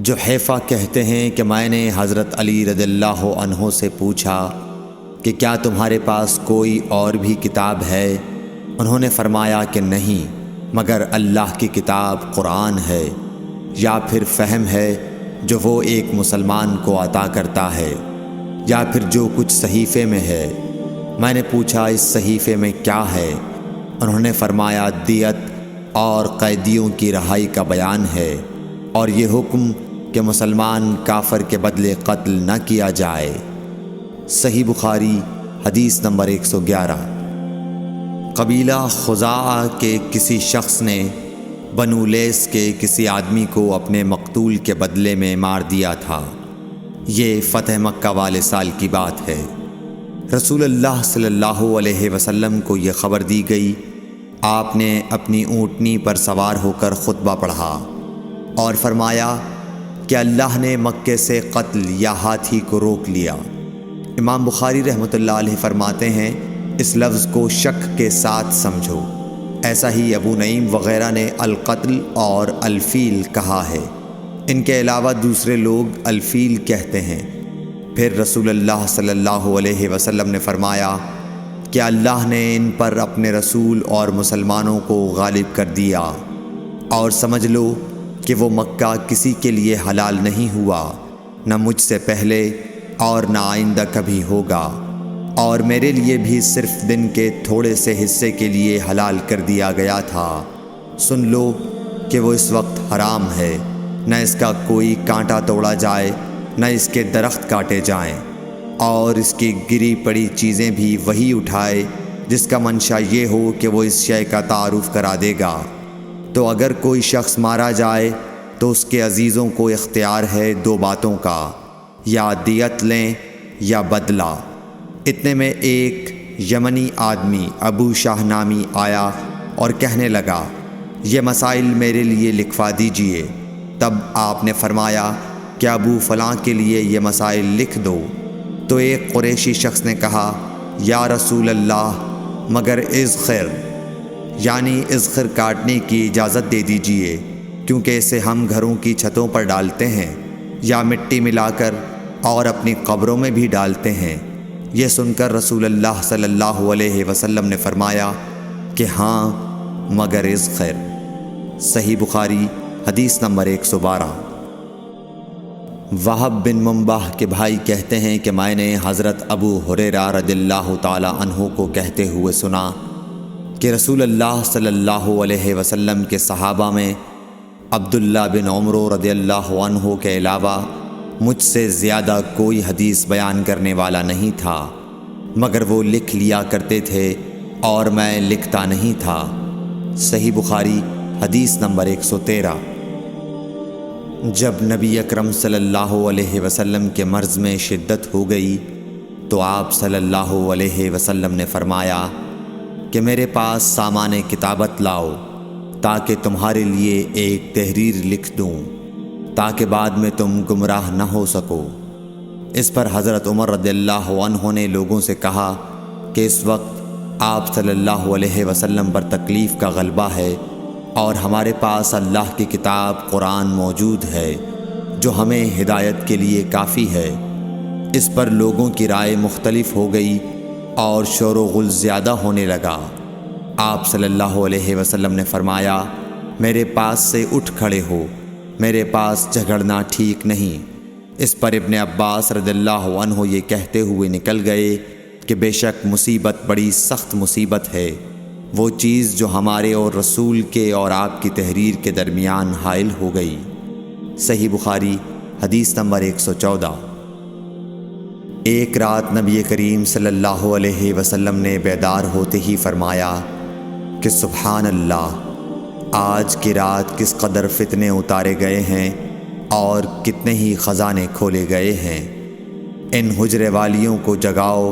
جحیفہ کہتے ہیں کہ میں نے حضرت علی رضی اللہ عنہ سے پوچھا کہ کیا تمہارے پاس کوئی اور بھی کتاب ہے؟ انہوں نے فرمایا کہ نہیں مگر اللہ کی کتاب قرآن ہے، یا پھر فہم ہے جو وہ ایک مسلمان کو عطا کرتا ہے، یا پھر جو کچھ صحیفے میں ہے۔ میں نے پوچھا اس صحیفے میں کیا ہے؟ انہوں نے فرمایا دیت اور قیدیوں کی رہائی کا بیان ہے، اور یہ حکم کہ مسلمان کافر کے بدلے قتل نہ کیا جائے۔ صحیح بخاری حدیث نمبر 111۔ قبیلہ خزاعہ کے کسی شخص نے بنو لیث کے کسی آدمی کو اپنے مقتول کے بدلے میں مار دیا تھا۔ یہ فتح مکہ والے سال کی بات ہے۔ رسول اللہ صلی اللہ علیہ وسلم کو یہ خبر دی گئی۔ آپ نے اپنی اونٹنی پر سوار ہو کر خطبہ پڑھا اور فرمایا کہ اللہ نے مکے سے قتل یا ہاتھی کو روک لیا۔ امام بخاری رحمۃ اللہ علیہ فرماتے ہیں اس لفظ کو شک کے ساتھ سمجھو۔ ایسا ہی ابو نعیم وغیرہ نے القتل اور الفیل کہا ہے۔ ان کے علاوہ دوسرے لوگ الفیل کہتے ہیں۔ پھر رسول اللہ صلی اللہ علیہ وسلم نے فرمایا کہ اللہ نے ان پر اپنے رسول اور مسلمانوں کو غالب کر دیا، اور سمجھ لو کہ وہ مکہ کسی کے لیے حلال نہیں ہوا، نہ مجھ سے پہلے اور نہ آئندہ کبھی ہوگا، اور میرے لیے بھی صرف دن کے تھوڑے سے حصے کے لیے حلال کر دیا گیا تھا۔ سن لو کہ وہ اس وقت حرام ہے، نہ اس کا کوئی کانٹا توڑا جائے نہ اس کے درخت کاٹے جائیں، اور اس کی گری پڑی چیزیں بھی وہی اٹھائے جس کا منشا یہ ہو کہ وہ اس شے کا تعارف کرا دے گا۔ تو اگر کوئی شخص مارا جائے تو اس کے عزیزوں کو اختیار ہے دو باتوں کا، یا دیت لیں یا بدلہ۔ اتنے میں ایک یمنی آدمی ابو شاہ نامی آیا اور کہنے لگا یہ مسائل میرے لیے لکھوا دیجئے۔ تب آپ نے فرمایا کہ ابو فلاں کے لیے یہ مسائل لکھ دو۔ تو ایک قریشی شخص نے کہا یا رسول اللہ مگر اذخر، یعنی اذخر کاٹنے کی اجازت دے دیجئے، کیونکہ اسے ہم گھروں کی چھتوں پر ڈالتے ہیں یا مٹی ملا کر اور اپنی قبروں میں بھی ڈالتے ہیں۔ یہ سن کر رسول اللہ صلی اللہ علیہ وسلم نے فرمایا کہ ہاں مگر اذخر۔ صحیح بخاری حدیث نمبر 112۔ وہب بن منبح کے بھائی کہتے ہیں کہ میں نے حضرت ابو ہریرہ رضی اللہ تعالی عنہ کو کہتے ہوئے سنا کہ رسول اللہ صلی اللہ علیہ وسلم کے صحابہ میں عبداللہ بن عمر رضی اللہ عنہ کے علاوہ مجھ سے زیادہ کوئی حدیث بیان کرنے والا نہیں تھا، مگر وہ لکھ لیا کرتے تھے اور میں لکھتا نہیں تھا۔ صحیح بخاری حدیث نمبر 113۔ جب نبی اکرم صلی اللہ علیہ وسلم کے مرض میں شدت ہو گئی تو آپ صلی اللہ علیہ وسلم نے فرمایا کہ میرے پاس سامان کتابت لاؤ تاکہ تمہارے لیے ایک تحریر لکھ دوں، تاکہ بعد میں تم گمراہ نہ ہو سکو۔ اس پر حضرت عمر رضی اللہ عنہ نے لوگوں سے کہا کہ اس وقت آپ صلی اللہ علیہ وسلم پر تکلیف کا غلبہ ہے، اور ہمارے پاس اللہ کی کتاب قرآن موجود ہے جو ہمیں ہدایت کے لیے کافی ہے۔ اس پر لوگوں کی رائے مختلف ہو گئی اور شور و غل زیادہ ہونے لگا۔ آپ صلی اللہ علیہ وسلم نے فرمایا میرے پاس سے اٹھ کھڑے ہو، میرے پاس جھگڑنا ٹھیک نہیں۔ اس پر ابن عباس رضی اللہ عنہ یہ کہتے ہوئے نکل گئے کہ بے شک مصیبت بڑی سخت مصیبت ہے، وہ چیز جو ہمارے اور رسول کے اور آپ کی تحریر کے درمیان حائل ہو گئی۔ صحیح بخاری حدیث نمبر 114۔ ایک رات نبی کریم صلی اللہ علیہ وسلم نے بیدار ہوتے ہی فرمایا کہ سبحان اللہ، آج کی رات کس قدر فتنے اتارے گئے ہیں اور کتنے ہی خزانے کھولے گئے ہیں۔ ان حجرے والیوں کو جگاؤ،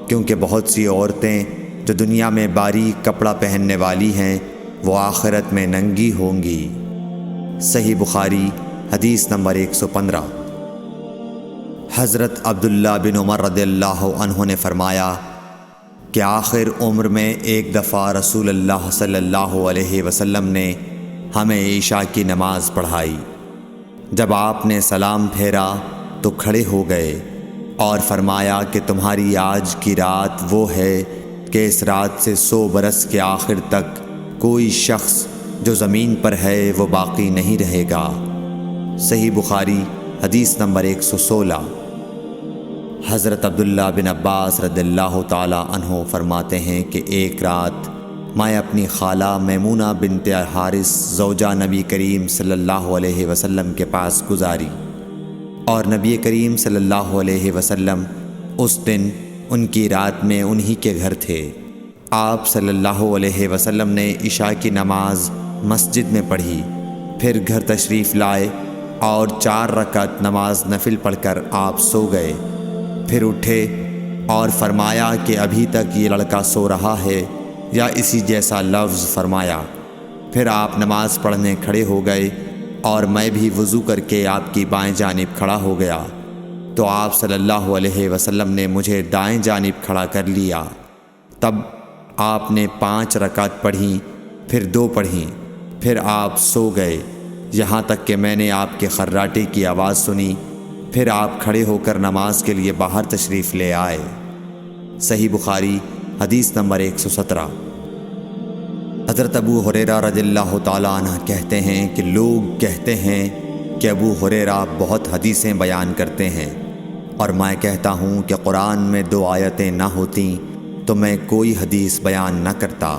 کیونکہ بہت سی عورتیں جو دنیا میں باریک کپڑا پہننے والی ہیں وہ آخرت میں ننگی ہوں گی۔ صحیح بخاری حدیث نمبر 115۔ حضرت عبداللہ بن عمر رضی اللہ عنہ نے فرمایا کہ آخر عمر میں ایک دفعہ رسول اللہ صلی اللہ علیہ وسلم نے ہمیں عشاء کی نماز پڑھائی۔ جب آپ نے سلام پھیرا تو کھڑے ہو گئے اور فرمایا کہ تمہاری آج کی رات وہ ہے کہ اس رات سے 100 برس کے آخر تک کوئی شخص جو زمین پر ہے وہ باقی نہیں رہے گا۔ صحیح بخاری حدیث نمبر 116۔ حضرت عبداللہ بن عباس رضی اللہ تعالی عنہ فرماتے ہیں کہ ایک رات میں اپنی خالہ میمونہ بنت حارث زوجہ نبی کریم صلی اللہ علیہ وسلم کے پاس گزاری، اور نبی کریم صلی اللہ علیہ وسلم اس دن ان کی رات میں انہی کے گھر تھے۔ آپ صلی اللہ علیہ وسلم نے عشاء کی نماز مسجد میں پڑھی، پھر گھر تشریف لائے اور 4 رکعت نماز نفل پڑھ کر آپ سو گئے۔ پھر اٹھے اور فرمایا کہ ابھی تک یہ لڑکا سو رہا ہے یا اسی جیسا لفظ فرمایا۔ پھر آپ نماز پڑھنے کھڑے ہو گئے اور میں بھی وضو کر کے آپ کی بائیں جانب کھڑا ہو گیا، تو آپ صلی اللہ علیہ وسلم نے مجھے دائیں جانب کھڑا کر لیا۔ تب آپ نے 5 رکعت پڑھیں، پھر 2 پڑھیں، پھر آپ سو گئے، یہاں تک کہ میں نے آپ کے خراٹے کی آواز سنی۔ پھر آپ کھڑے ہو کر نماز کے لیے باہر تشریف لے آئے۔ صحیح بخاری حدیث نمبر 117۔ حضرت ابو ہریرہ رضی اللہ تعالیٰ عنہ کہتے ہیں کہ لوگ کہتے ہیں کہ ابو ہریرہ بہت حدیثیں بیان کرتے ہیں، اور میں کہتا ہوں کہ قرآن میں 2 آیتیں نہ ہوتیں تو میں کوئی حدیث بیان نہ کرتا۔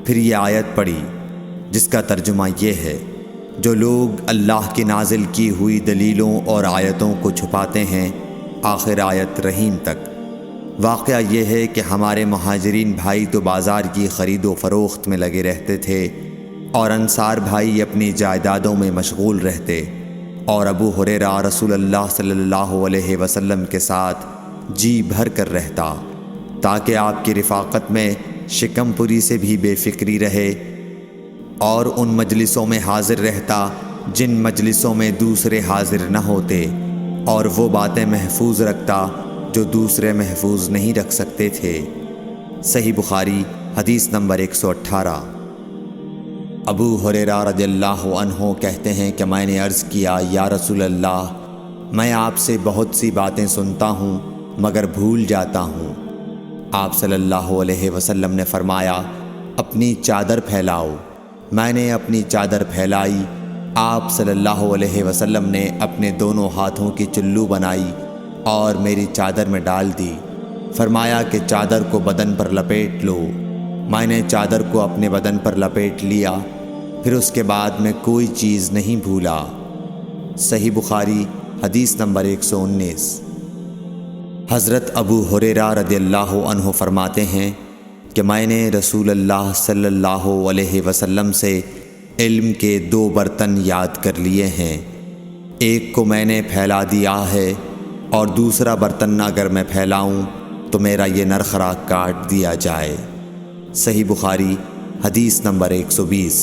پھر یہ آیت پڑھی جس کا ترجمہ یہ ہے، جو لوگ اللہ کی نازل کی ہوئی دلیلوں اور آیتوں کو چھپاتے ہیں، آخر آیت رحیم تک۔ واقعہ یہ ہے کہ ہمارے مہاجرین بھائی تو بازار کی خرید و فروخت میں لگے رہتے تھے، اور انصار بھائی اپنی جائیدادوں میں مشغول رہتے، اور ابو ہریرہ رسول اللہ صلی اللہ علیہ وسلم کے ساتھ جی بھر کر رہتا، تاکہ آپ کی رفاقت میں شکم پوری سے بھی بے فکری رہے، اور ان مجلسوں میں حاضر رہتا جن مجلسوں میں دوسرے حاضر نہ ہوتے، اور وہ باتیں محفوظ رکھتا جو دوسرے محفوظ نہیں رکھ سکتے تھے۔ صحیح بخاری حدیث نمبر 118۔ ابو ہریرہ رضی اللہ عنہ کہتے ہیں کہ میں نے عرض کیا، یا رسول اللہ، میں آپ سے بہت سی باتیں سنتا ہوں مگر بھول جاتا ہوں۔ آپ صلی اللہ علیہ وسلم نے فرمایا، اپنی چادر پھیلاؤ۔ میں نے اپنی چادر پھیلائی۔ آپ صلی اللہ علیہ وسلم نے اپنے دونوں ہاتھوں کی چلو بنائی اور میری چادر میں ڈال دی۔ فرمایا کہ چادر کو بدن پر لپیٹ لو۔ میں نے چادر کو اپنے بدن پر لپیٹ لیا، پھر اس کے بعد میں کوئی چیز نہیں بھولا۔ صحیح بخاری حدیث نمبر 119۔ حضرت ابو ہریرہ رضی اللہ عنہ فرماتے ہیں کہ میں نے رسول اللہ صلی اللہ علیہ وسلم سے علم کے 2 برتن یاد کر لیے ہیں، ایک کو میں نے پھیلا دیا ہے، اور دوسرا برتن اگر میں پھیلاؤں تو میرا یہ نرخرا کاٹ دیا جائے۔ صحیح بخاری حدیث نمبر 120۔